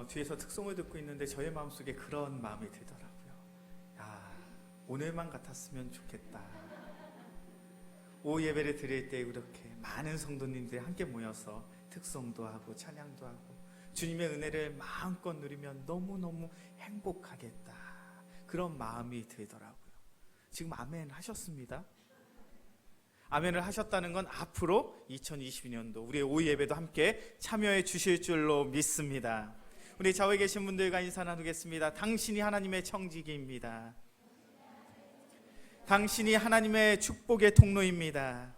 뒤에서 특송을 듣고 있는데 저의 마음속에 그런 마음이 들더라고요. 야, 오늘만 같았으면 좋겠다. 오후 예배를 드릴 때 이렇게 많은 성도님들이 함께 모여서 특송도 하고 찬양도 하고 주님의 은혜를 마음껏 누리면 너무너무 행복하겠다. 그런 마음이 들더라고요. 지금 아멘 하셨습니다. 아멘을 하셨다는 건 앞으로 2022년도 우리의 오후 예배도 함께 참여해 주실 줄로 믿습니다. 우리 좌우에 계신 분들과 인사 나누겠습니다. 당신이 하나님의 청지기입니다. 당신이 하나님의 축복의 통로입니다.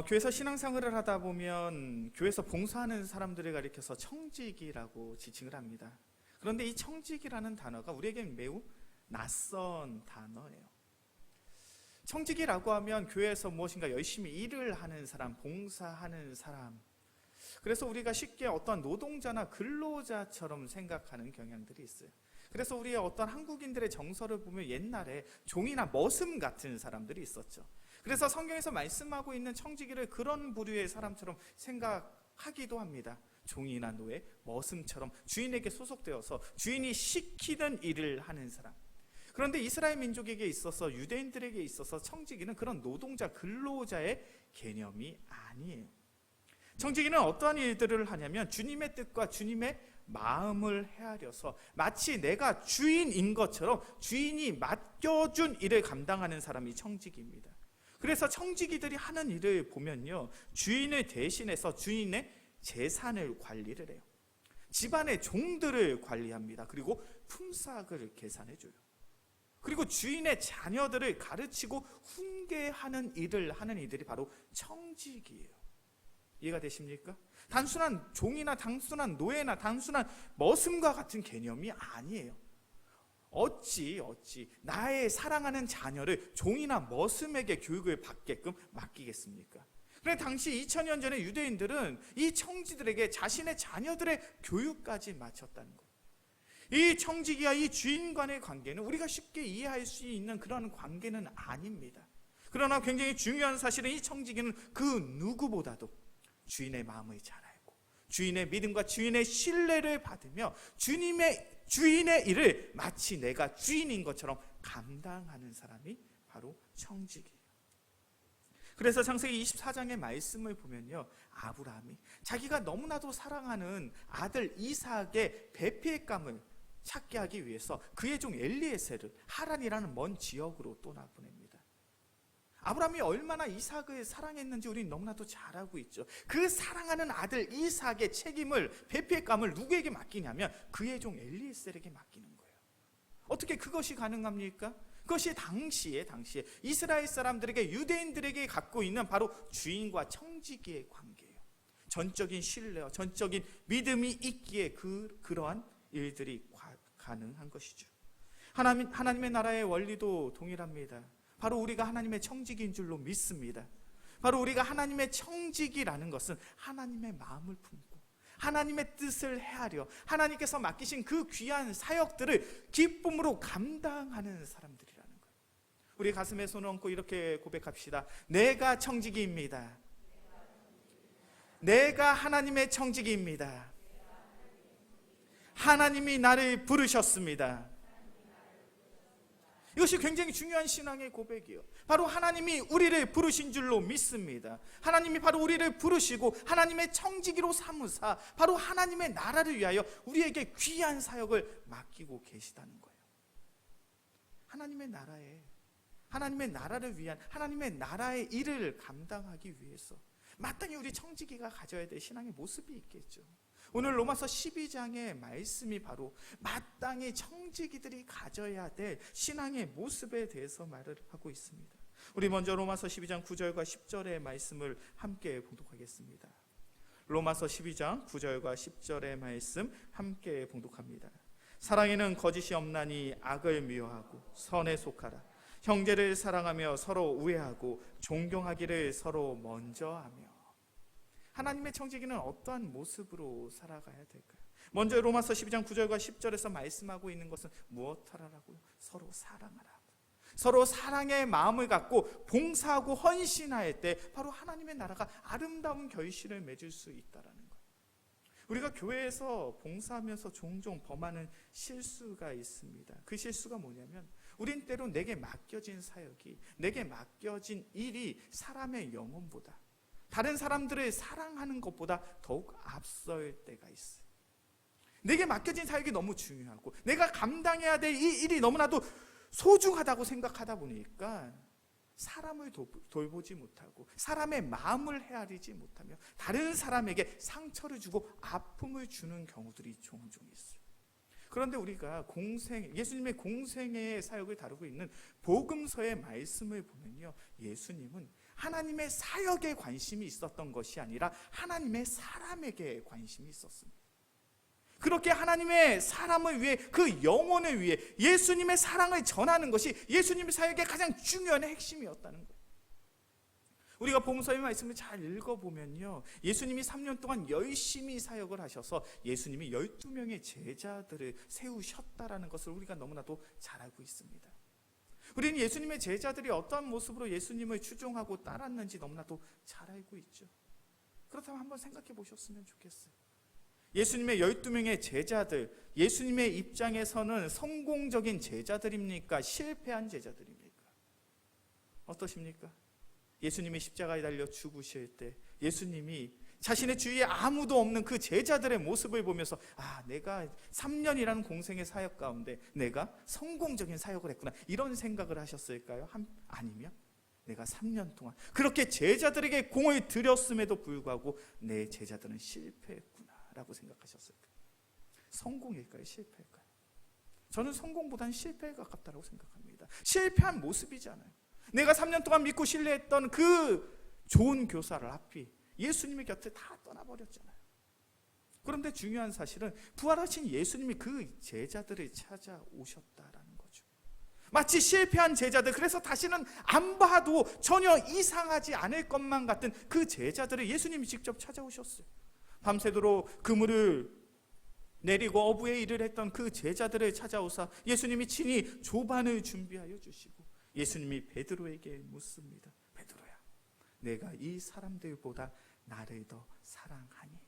교회에서 신앙생활을 하다 보면 교회에서 봉사하는 사람들을 가리켜서 청지기라고 지칭을 합니다. 그런데 이 청지기라는 단어가 우리에겐 매우 낯선 단어예요. 청지기라고 하면 교회에서 무엇인가 열심히 일을 하는 사람, 봉사하는 사람, 그래서 우리가 쉽게 어떤 노동자나 근로자처럼 생각하는 경향들이 있어요. 그래서 우리의 어떤 한국인들의 정서를 보면 옛날에 종이나 머슴 같은 사람들이 있었죠. 그래서 성경에서 말씀하고 있는 청지기를 그런 부류의 사람처럼 생각하기도 합니다. 종이나 노예, 머슴처럼 주인에게 소속되어서 주인이 시키는 일을 하는 사람. 그런데 이스라엘 민족에게 있어서, 유대인들에게 있어서 청지기는 그런 노동자, 근로자의 개념이 아니에요. 청지기는 어떠한 일들을 하냐면 주님의 뜻과 주님의 마음을 헤아려서 마치 내가 주인인 것처럼 주인이 맡겨준 일을 감당하는 사람이 청지기입니다. 그래서 청지기들이 하는 일을 보면요, 주인을 대신해서 주인의 재산을 관리를 해요. 집안의 종들을 관리합니다. 그리고 품삯을 계산해줘요. 그리고 주인의 자녀들을 가르치고 훈계하는 일을 하는 이들이 바로 청지기예요. 이해가 되십니까? 단순한 종이나 단순한 노예나 단순한 머슴과 같은 개념이 아니에요. 어찌 나의 사랑하는 자녀를 종이나 머슴에게 교육을 받게끔 맡기겠습니까? 그런데 당시 2000년 전에 유대인들은 이 청지들에게 자신의 자녀들의 교육까지 마쳤다는 거예요. 이 청지기와 이 주인 간의 관계는 우리가 쉽게 이해할 수 있는 그런 관계는 아닙니다. 그러나 굉장히 중요한 사실은 이 청지기는 그 누구보다도 주인의 마음을 잘 알고 주인의 믿음과 주인의 신뢰를 받으며 주인의 일을 마치 내가 주인인 것처럼 감당하는 사람이 바로 청지기예요. 그래서 창세기 24장의 말씀을 보면요, 아브라함이 자기가 너무나도 사랑하는 아들 이삭의 배필감을 찾게 하기 위해서 그의 종 엘리에셀을 하란이라는 먼 지역으로 떠나보냅니다. 아브라함이 얼마나 이삭을 사랑했는지 우리는 너무나도 잘 알고 있죠. 그 사랑하는 아들 이삭의 책임을, 배필감을 누구에게 맡기냐면 그의 종 엘리에셀에게 맡기는 거예요. 어떻게 그것이 가능합니까? 그것이 당시에 이스라엘 사람들에게, 유대인들에게 갖고 있는 바로 주인과 청지기의 관계예요. 전적인 신뢰와 전적인 믿음이 있기에 그러한 일들이 가능한 것이죠. 하나님의 나라의 원리도 동일합니다. 바로 우리가 하나님의 청지기인 줄로 믿습니다. 바로 우리가 하나님의 청지기라는 것은 하나님의 마음을 품고 하나님의 뜻을 헤아려 하나님께서 맡기신 그 귀한 사역들을 기쁨으로 감당하는 사람들이라는 거예요. 우리 가슴에 손을 얹고 이렇게 고백합시다. 내가 청지기입니다. 내가 하나님의 청지기입니다. 하나님이 나를 부르셨습니다. 이것이 굉장히 중요한 신앙의 고백이에요. 바로 하나님이 우리를 부르신 줄로 믿습니다. 하나님이 바로 우리를 부르시고 하나님의 청지기로 삼으사 바로 하나님의 나라를 위하여 우리에게 귀한 사역을 맡기고 계시다는 거예요. 하나님의 나라를 위한 하나님의 나라의 일을 감당하기 위해서 마땅히 우리 청지기가 가져야 될 신앙의 모습이 있겠죠. 오늘 로마서 12장의 말씀이 바로 마땅히 청지기들이 가져야 될 신앙의 모습에 대해서 말을 하고 있습니다. 우리 먼저 로마서 12장 9절과 10절의 말씀을 함께 봉독하겠습니다. 로마서 12장 9절과 10절의 말씀 함께 봉독합니다. 사랑에는 거짓이 없나니 악을 미워하고 선에 속하라. 형제를 사랑하며 서로 우애하고 존경하기를 서로 먼저 하며. 하나님의 청지기는 어떠한 모습으로 살아가야 될까요? 먼저 로마서 12장 9절과 10절에서 말씀하고 있는 것은 무엇하라라고요? 서로 사랑하라. 서로 사랑의 마음을 갖고 봉사하고 헌신할 때 바로 하나님의 나라가 아름다운 결실을 맺을 수 있다라는 거예요. 우리가 교회에서 봉사하면서 종종 범하는 실수가 있습니다. 그 실수가 뭐냐면 우린 때로 내게 맡겨진 사역이, 내게 맡겨진 일이 사람의 영혼보다, 다른 사람들을 사랑하는 것보다 더욱 앞설 때가 있어요. 내게 맡겨진 사역이 너무 중요하고 내가 감당해야 될 이 일이 너무나도 소중하다고 생각하다 보니까 사람을 돌보지 못하고 사람의 마음을 헤아리지 못하며 다른 사람에게 상처를 주고 아픔을 주는 경우들이 종종 있어요. 그런데 우리가 예수님의 공생애의 사역을 다루고 있는 복음서의 말씀을 보면요, 예수님은 하나님의 사역에 관심이 있었던 것이 아니라 하나님의 사람에게 관심이 있었습니다. 그렇게 하나님의 사람을 위해, 그 영혼을 위해 예수님의 사랑을 전하는 것이 예수님의 사역의 가장 중요한 핵심이었다는 거예요. 우리가 복음서의 말씀을 잘 읽어보면요, 예수님이 3년 동안 열심히 사역을 하셔서 예수님이 12명의 제자들을 세우셨다라는 것을 우리가 너무나도 잘 알고 있습니다. 우리는 예수님의 제자들이 어떠한 모습으로 예수님을 추종하고 따랐는지 너무나도 잘 알고 있죠. 그렇다면 한번 생각해 보셨으면 좋겠어요. 예수님의 12명의 제자들, 예수님의 입장에서는 성공적인 제자들입니까? 실패한 제자들입니까? 어떠십니까? 예수님이 십자가에 달려 죽으실 때 예수님이 자신의 주위에 아무도 없는 그 제자들의 모습을 보면서 내가 3년이라는 공생의 사역 가운데 내가 성공적인 사역을 했구나, 이런 생각을 하셨을까요? 아니면 내가 3년 동안 그렇게 제자들에게 공을 들였음에도 불구하고 내 제자들은 실패했구나 라고 생각하셨을까요? 성공일까요? 실패일까요? 저는 성공보다는 실패에 가깝다고 생각합니다. 실패한 모습이잖아요. 내가 3년 동안 믿고 신뢰했던 그 좋은 교사를 앞이 예수님의 곁에 다 떠나버렸잖아요. 그런데 중요한 사실은 부활하신 예수님이 그 제자들을 찾아오셨다라는 거죠. 마치 실패한 제자들, 그래서 다시는 안 봐도 전혀 이상하지 않을 것만 같은 그 제자들을 예수님이 직접 찾아오셨어요. 밤새도록 그물을 내리고 어부의 일을 했던 그 제자들을 찾아오사 예수님이 친히 조반을 준비하여 주시고 예수님이 베드로에게 묻습니다. 베드로야, 내가 이 사람들보다 나를 더 사랑하니?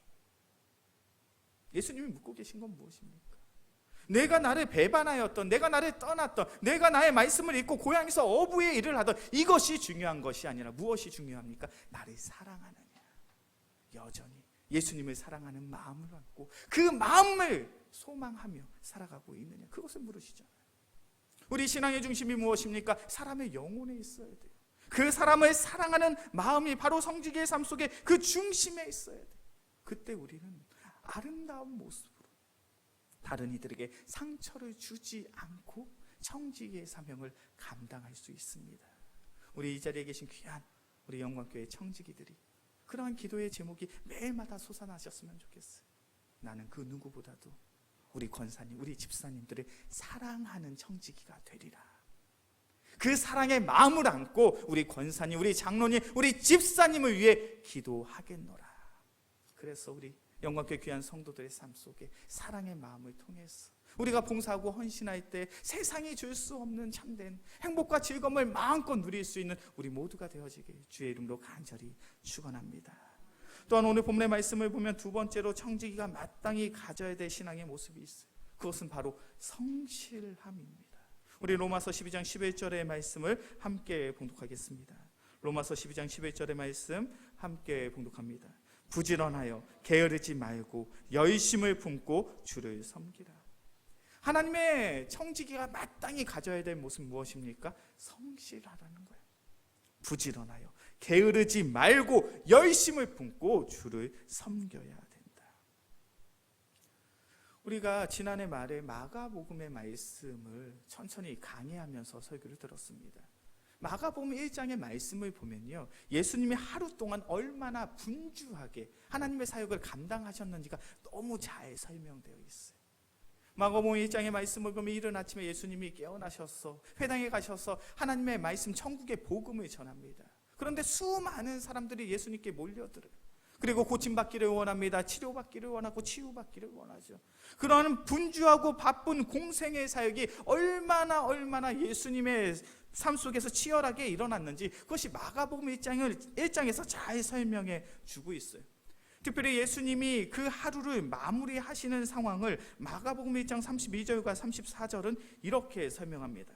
예수님이 묻고 계신 건 무엇입니까? 내가 나를 배반하였던, 내가 나를 떠났던, 내가 나의 말씀을 잊고 고향에서 어부의 일을 하던 이것이 중요한 것이 아니라 무엇이 중요합니까? 나를 사랑하느냐, 여전히 예수님을 사랑하는 마음을 갖고 그 마음을 소망하며 살아가고 있느냐, 그것을 물으시잖아요. 우리 신앙의 중심이 무엇입니까? 사람의 영혼에 있어야 돼요. 그 사람을 사랑하는 마음이 바로 성지기의 삶 속에 그 중심에 있어야 돼요. 그때 우리는 아름다운 모습으로 다른 이들에게 상처를 주지 않고 청지기의 사명을 감당할 수 있습니다. 우리 이 자리에 계신 귀한 우리 영광교회 청지기들이 그러한 기도의 제목이 매일마다 솟아나셨으면 좋겠어요. 나는 그 누구보다도 우리 권사님, 우리 집사님들을 사랑하는 청지기가 되리라. 그 사랑의 마음을 안고 우리 권사님, 우리 장로님, 우리 집사님을 위해 기도하겠노라. 그래서 우리 영광교회 귀한 성도들의 삶 속에 사랑의 마음을 통해서 우리가 봉사하고 헌신할 때 세상이 줄 수 없는 참된 행복과 즐거움을 마음껏 누릴 수 있는 우리 모두가 되어지길 주의 이름으로 간절히 축원합니다. 또한 오늘 본문의 말씀을 보면 두 번째로 청지기가 마땅히 가져야 될 신앙의 모습이 있어요. 그것은 바로 성실함입니다. 우리 로마서 12장 11절의 말씀을 함께 봉독하겠습니다. 로마서 12장 11절의 말씀 함께 봉독합니다. 부지런하여 게으르지 말고 열심을 품고 주를 섬기라. 하나님의 청지기가 마땅히 가져야 될 모습은 무엇입니까? 성실하라는 거예요. 부지런하여 게으르지 말고 열심을 품고 주를 섬겨야 된다. 우리가 지난해 말에 마가복음의 말씀을 천천히 강의하면서 설교를 들었습니다. 마가복음 1장의 말씀을 보면요, 예수님이 하루 동안 얼마나 분주하게 하나님의 사역을 감당하셨는지가 너무 잘 설명되어 있어요. 마가복음 1장의 말씀을 보면 이른 아침에 예수님이 깨어나셔서 회당에 가셔서 하나님의 말씀, 천국의 복음을 전합니다. 그런데 수많은 사람들이 예수님께 몰려들어요. 그리고 고침받기를 원합니다. 치료받기를 원하고 치유받기를 원하죠. 그러한 분주하고 바쁜 공생의 사역이 얼마나 예수님의 삶 속에서 치열하게 일어났는지 그것이 마가복음 1장에서 잘 설명해 주고 있어요. 특별히 예수님이 그 하루를 마무리하시는 상황을 마가복음 1장 32절과 34절은 이렇게 설명합니다.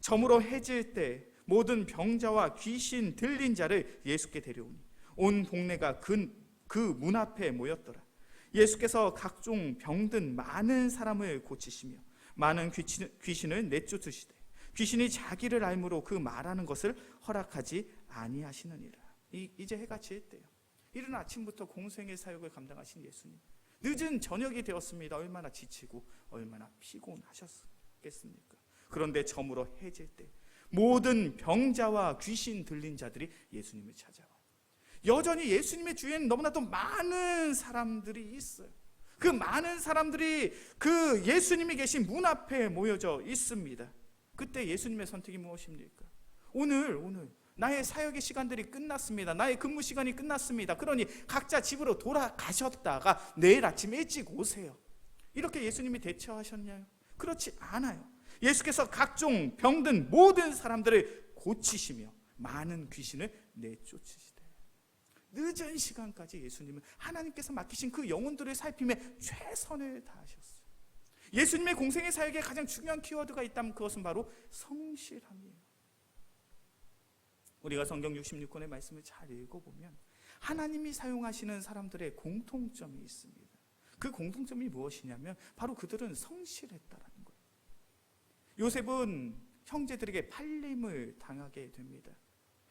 저물어 해질 때 모든 병자와 귀신 들린 자를 예수께 데려오니 온 동네가 그 문 앞에 모였더라. 예수께서 각종 병든 많은 사람을 고치시며 많은 귀신을 내쫓으시되 귀신이 자기를 알므로 그 말하는 것을 허락하지 아니하시느니라. 이제 해가 질 때요. 이른 아침부터 공생의 사역을 감당하신 예수님, 늦은 저녁이 되었습니다. 얼마나 지치고 얼마나 피곤하셨겠습니까? 그런데 저물어 해질 때 모든 병자와 귀신 들린 자들이 예수님을 찾아와. 여전히 예수님의 주위에는 너무나도 많은 사람들이 있어요. 그 많은 사람들이 그 예수님이 계신 문 앞에 모여져 있습니다. 그때 예수님의 선택이 무엇입니까? 오늘 나의 사역의 시간들이 끝났습니다. 나의 근무 시간이 끝났습니다. 그러니 각자 집으로 돌아가셨다가 내일 아침 일찍 오세요. 이렇게 예수님이 대처하셨나요? 그렇지 않아요. 예수께서 각종 병든 모든 사람들을 고치시며 많은 귀신을 내쫓으시되 늦은 시간까지 예수님은 하나님께서 맡기신 그 영혼들을 살핌에 최선을 다하셨어요. 예수님의 공생의 사역에 가장 중요한 키워드가 있다면 그것은 바로 성실함이에요. 우리가 성경 66권의 말씀을 잘 읽어보면 하나님이 사용하시는 사람들의 공통점이 있습니다. 그 공통점이 무엇이냐면 바로 그들은 성실했다라는 거예요. 요셉은 형제들에게 팔림을 당하게 됩니다.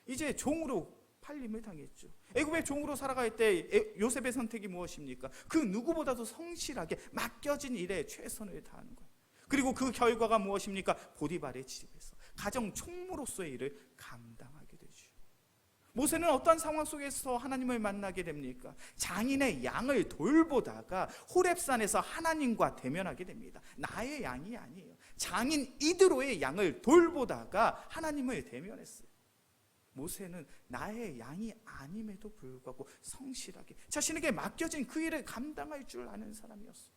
이제 종으로 팔림을 당했죠. 애굽의 종으로 살아갈 때 요셉의 선택이 무엇입니까? 그 누구보다도 성실하게 맡겨진 일에 최선을 다하는 거예요. 그리고 그 결과가 무엇입니까? 보디발의 집에서 가정 총무로서의 일을 감당하게 되죠. 모세는 어떤 상황 속에서 하나님을 만나게 됩니까? 장인의 양을 돌보다가 호렙산에서 하나님과 대면하게 됩니다. 나의 양이 아니에요. 장인 이드로의 양을 돌보다가 하나님을 대면했어요. 모세는 나의 양이 아님에도 불구하고 성실하게 자신에게 맡겨진 그 일을 감당할 줄 아는 사람이었어요.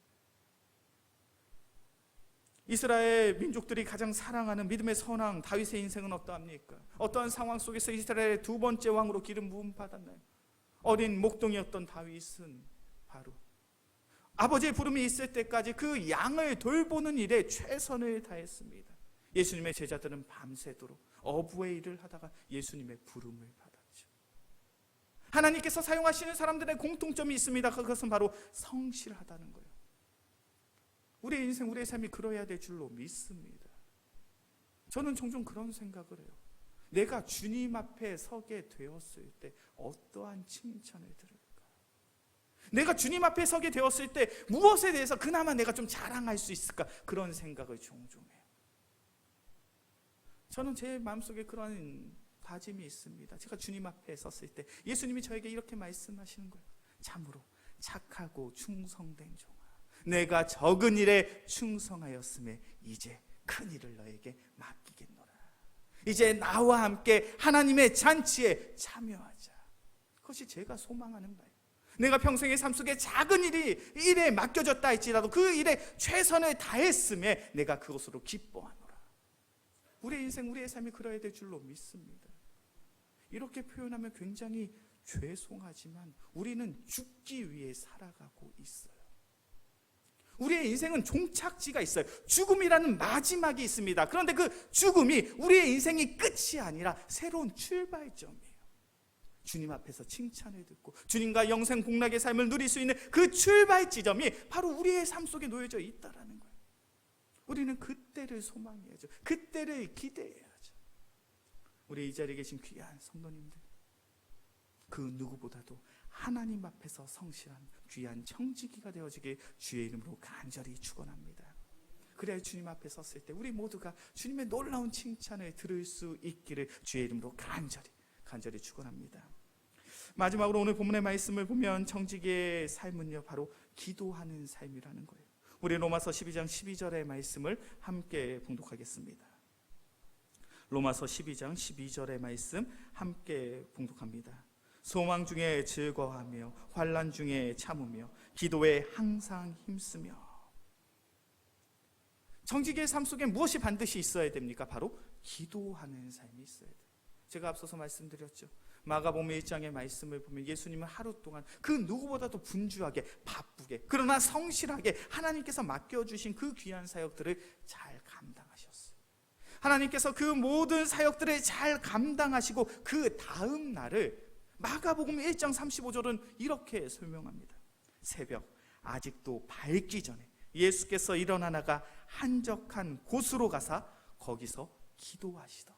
이스라엘 민족들이 가장 사랑하는 믿음의 선왕 다윗의 인생은 어떠합니까? 어떠한 상황 속에서 이스라엘의 두 번째 왕으로 기름 부음 받았나요? 어린 목동이었던 다윗은 바로 아버지의 부름이 있을 때까지 그 양을 돌보는 일에 최선을 다했습니다. 예수님의 제자들은 밤새도록 어부의 일을 하다가 예수님의 부름을 받았죠. 하나님께서 사용하시는 사람들의 공통점이 있습니다. 그것은 바로 성실하다는 거예요. 우리의 인생, 우리의 삶이 그러해야 될 줄로 믿습니다. 저는 종종 그런 생각을 해요. 내가 주님 앞에 서게 되었을 때 어떠한 칭찬을 들을까? 내가 주님 앞에 서게 되었을 때 무엇에 대해서 그나마 내가 좀 자랑할 수 있을까? 그런 생각을 종종 해요. 저는 제 마음속에 그런 다짐이 있습니다. 제가 주님 앞에 섰을 때 예수님이 저에게 이렇게 말씀하시는 거예요. 참으로 착하고 충성된 종아, 내가 적은 일에 충성하였음에 이제 큰 일을 너에게 맡기겠노라. 이제 나와 함께 하나님의 잔치에 참여하자. 그것이 제가 소망하는 바예요. 내가 평생의 삶 속에 작은 일에 맡겨졌다 할지라도 그 일에 최선을 다했음에 내가 그것으로 기뻐하노라. 우리의 인생, 우리의 삶이 그러해야 될 줄로 믿습니다. 이렇게 표현하면 굉장히 죄송하지만 우리는 죽기 위해 살아가고 있어요. 우리의 인생은 종착지가 있어요. 죽음이라는 마지막이 있습니다. 그런데 그 죽음이 우리의 인생이 끝이 아니라 새로운 출발점이에요. 주님 앞에서 칭찬을 듣고 주님과 영생 복락의 삶을 누릴 수 있는 그 출발 지점이 바로 우리의 삶 속에 놓여져 있다라는 거예요. 우리는 그때를 소망해야죠. 그때를 기대해야죠. 우리 이 자리에 계신 귀한 성도님들, 그 누구보다도 하나님 앞에서 성실한 귀한 청지기가 되어지길 주의 이름으로 간절히 축원합니다. 그래야 주님 앞에 섰을 때 우리 모두가 주님의 놀라운 칭찬을 들을 수 있기를 주의 이름으로 간절히 축원합니다. 마지막으로 오늘 본문의 말씀을 보면 청지기의 삶은요, 바로 기도하는 삶이라는 거예요. 우리 로마서 12장 12절의 말씀을 함께 봉독하겠습니다. 로마서 12장 12절의 말씀 함께 봉독합니다. 소망 중에 즐거워하며 환난 중에 참으며 기도에 항상 힘쓰며. 청지기의 삶 속에 무엇이 반드시 있어야 됩니까? 바로 기도하는 삶이 있어야 돼요. 제가 앞서서 말씀드렸죠. 마가복음 1장의 말씀을 보면 예수님은 하루 동안 그 누구보다도 분주하게 바쁘게 그러나 성실하게 하나님께서 맡겨주신 그 귀한 사역들을 잘 감당하셨어요. 하나님께서 그 모든 사역들을 잘 감당하시고 그 다음 날을 마가복음 1장 35절은 이렇게 설명합니다. 새벽 아직도 밝기 전에 예수께서 일어나다가 한적한 곳으로 가사 거기서 기도하시더니.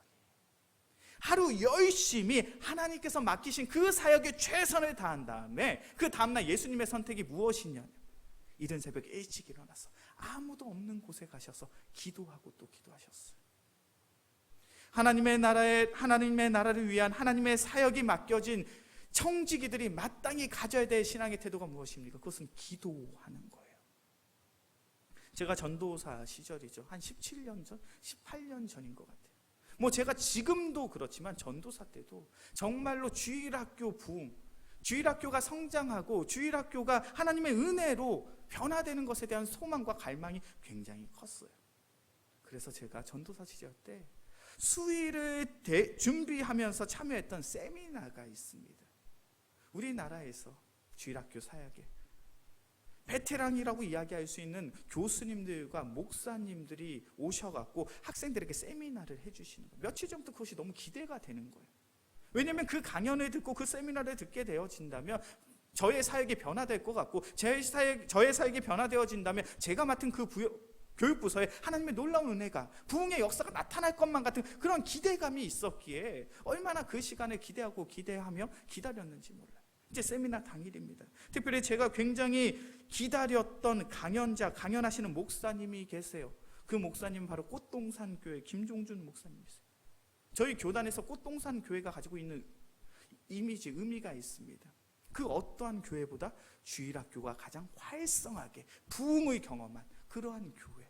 하루 열심히 하나님께서 맡기신 그 사역에 최선을 다한 다음에 그 다음날 예수님의 선택이 무엇이냐면 이른 새벽에 일찍 일어나서 아무도 없는 곳에 가셔서 기도하고 또 기도하셨어요. 하나님의 나라를 위한 하나님의 사역이 맡겨진 청지기들이 마땅히 가져야 될 신앙의 태도가 무엇입니까? 그것은 기도하는 거예요. 제가 전도사 시절이죠. 한 17년 전, 18년 전인 것 같아요. 제가 지금도 그렇지만 전도사 때도 정말로 주일학교 부흥, 주일학교가 성장하고 주일학교가 하나님의 은혜로 변화되는 것에 대한 소망과 갈망이 굉장히 컸어요. 그래서 제가 전도사 시절 때 수의를 준비하면서 참여했던 세미나가 있습니다. 우리나라에서 주일학교 사역에 베테랑이라고 이야기할 수 있는 교수님들과 목사님들이 오셔갖고 학생들에게 세미나를 해주시는 거예요. 며칠 전부터 그것이 너무 기대가 되는 거예요. 왜냐하면 그 강연을 듣고 그 세미나를 듣게 되어진다면 저의 사역이 변화될 것 같고 저의 사역이 변화되어진다면 제가 맡은 그 교육부서에 하나님의 놀라운 은혜가 부흥의 역사가 나타날 것만 같은 그런 기대감이 있었기에 얼마나 그 시간을 기대하며 기다렸는지 몰라요. 이제 세미나 당일입니다. 특별히 제가 굉장히 기다렸던 강연하시는 목사님이 계세요. 그 목사님은 바로 꽃동산 교회 김종준 목사님이세요. 저희 교단에서 꽃동산 교회가 가지고 있는 의미가 있습니다. 그 어떠한 교회보다 주일학교가 가장 활성하게 부흥을 경험한 그러한 교회.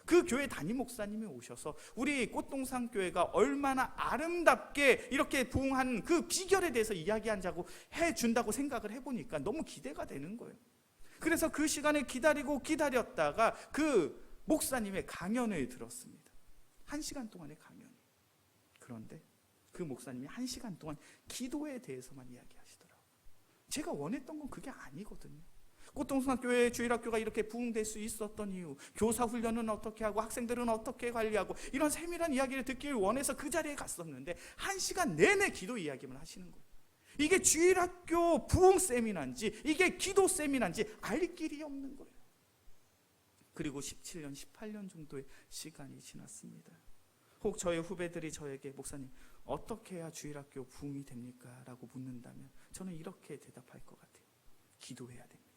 그 교회 담임 목사님이 오셔서 우리 꽃동산 교회가 얼마나 아름답게 이렇게 부흥한 그 비결에 대해서 이야기한다고 해준다고 생각을 해보니까 너무 기대가 되는 거예요. 그래서 그 시간을 기다렸다가 그 목사님의 강연을 들었습니다. 1시간 동안의 강연. 그런데 그 목사님이 1시간 동안 기도에 대해서만 이야기하시더라고요. 제가 원했던 건 그게 아니거든요. 꽃동산교회 주일학교가 이렇게 부흥될 수 있었던 이유, 교사 훈련은 어떻게 하고 학생들은 어떻게 관리하고 이런 세밀한 이야기를 듣기 원해서 그 자리에 갔었는데 1시간 내내 기도 이야기만 하시는 거예요. 이게 주일학교 부흥 세미나인지 이게 기도 세미나인지 알 길이 없는 거예요. 그리고 17년, 18년 정도의 시간이 지났습니다. 혹 저의 후배들이 저에게 목사님 어떻게 해야 주일학교 부흥이 됩니까? 라고 묻는다면 저는 이렇게 대답할 것 같아요. 기도해야 됩니다.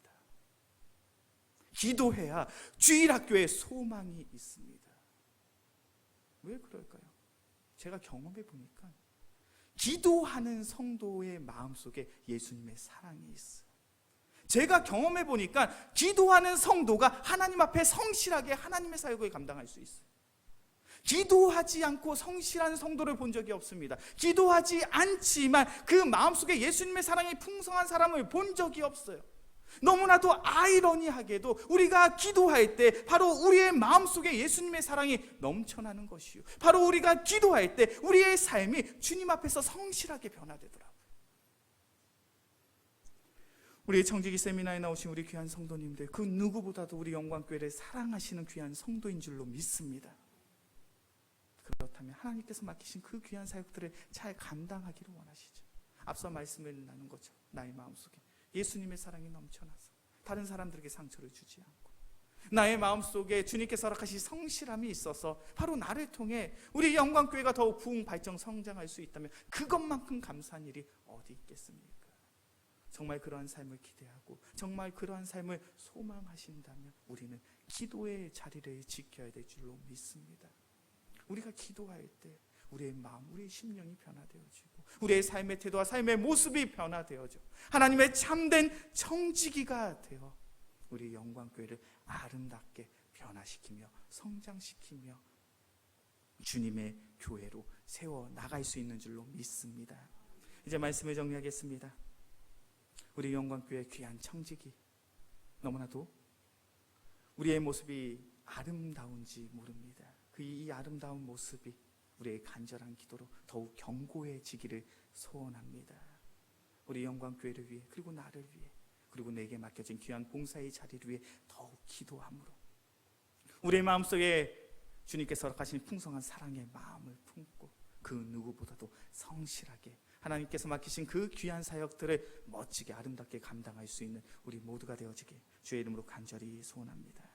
기도해야 주일학교에 소망이 있습니다. 왜 그럴까요? 제가 경험해 보니까 기도하는 성도의 마음속에 예수님의 사랑이 있어요. 제가 경험해 보니까 기도하는 성도가 하나님 앞에 성실하게 하나님의 사역을 감당할 수 있어요. 기도하지 않고 성실한 성도를 본 적이 없습니다. 기도하지 않지만 그 마음속에 예수님의 사랑이 풍성한 사람을 본 적이 없어요. 너무나도 아이러니하게도 우리가 기도할 때 바로 우리의 마음속에 예수님의 사랑이 넘쳐나는 것이요, 바로 우리가 기도할 때 우리의 삶이 주님 앞에서 성실하게 변화되더라고요. 우리 청지기 세미나에 나오신 우리 귀한 성도님들, 그 누구보다도 우리 영광교회를 사랑하시는 귀한 성도인 줄로 믿습니다. 그렇다면 하나님께서 맡기신 그 귀한 사역들을 잘 감당하기를 원하시죠. 앞서 말씀을 나눈 것처럼 나의 마음속에 예수님의 사랑이 넘쳐나서 다른 사람들에게 상처를 주지 않고 나의 마음속에 주님께서 허락하신 성실함이 있어서 바로 나를 통해 우리 영광교회가 더욱 부흥 발전 성장할 수 있다면 그것만큼 감사한 일이 어디 있겠습니까? 정말 그러한 삶을 기대하고 정말 그러한 삶을 소망하신다면 우리는 기도의 자리를 지켜야 될 줄로 믿습니다. 우리가 기도할 때 우리의 마음, 우리의 심령이 변화되어지고 우리의 삶의 태도와 삶의 모습이 변화되어져 하나님의 참된 청지기가 되어 우리 영광교회를 아름답게 변화시키며 성장시키며 주님의 교회로 세워나갈 수 있는 줄로 믿습니다. 이제 말씀을 정리하겠습니다. 우리 영광교회 귀한 청지기, 너무나도 우리의 모습이 아름다운지 모릅니다. 이 아름다운 모습이 우리의 간절한 기도로 더욱 견고해지기를 소원합니다. 우리 영광교회를 위해, 그리고 나를 위해, 그리고 내게 맡겨진 귀한 봉사의 자리를 위해 더욱 기도함으로 우리의 마음속에 주님께서 허락하신 풍성한 사랑의 마음을 품고 그 누구보다도 성실하게 하나님께서 맡기신 그 귀한 사역들을 멋지게 아름답게 감당할 수 있는 우리 모두가 되어지길 주의 이름으로 간절히 소원합니다.